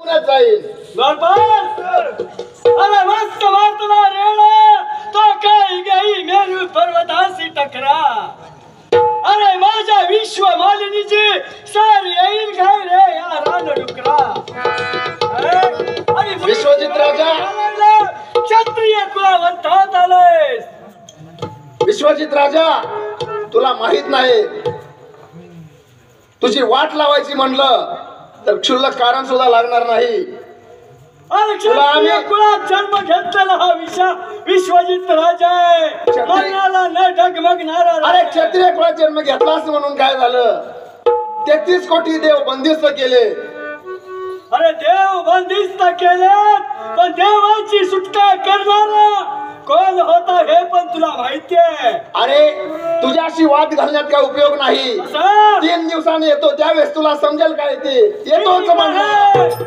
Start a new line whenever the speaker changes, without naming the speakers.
जाईल
अरे मस्त वाटला रेळा तो काही गई मेरू पर्वताशी टकरा अरे माझ्या विश्व मालिनीची सारी येईल काय रे या रान डुकरा अरे
विश्वजित राजा
क्षत्रिय कुलवंतात आलाय
विश्वजित राजा तुला माहित नाही तुझी वाट लावायची म्हणलं तर क्षुल्लक कारण सुद्धा लागणार नाही
अरे क्षत्रिय कुळात जन्म घेतलेला हा विश्वजित राजा आहे मरणाला न डगमगणारा
अरे क्षत्रिय कुळात जन्म घेतलास म्हणून काय झालं 33 कोटी देव बंदिस्त केले
अरे देव बंदिस्त केले पण देवाची सुटका करणारा कोण होता हे पण तुला माहिती आहे
अरे तुझ्याशी वाद घालण्यात काय उपयोग नाही 3 दिवसांनी येतो त्यावेळेस तुला समजेल काय ते येतोच म्हणलं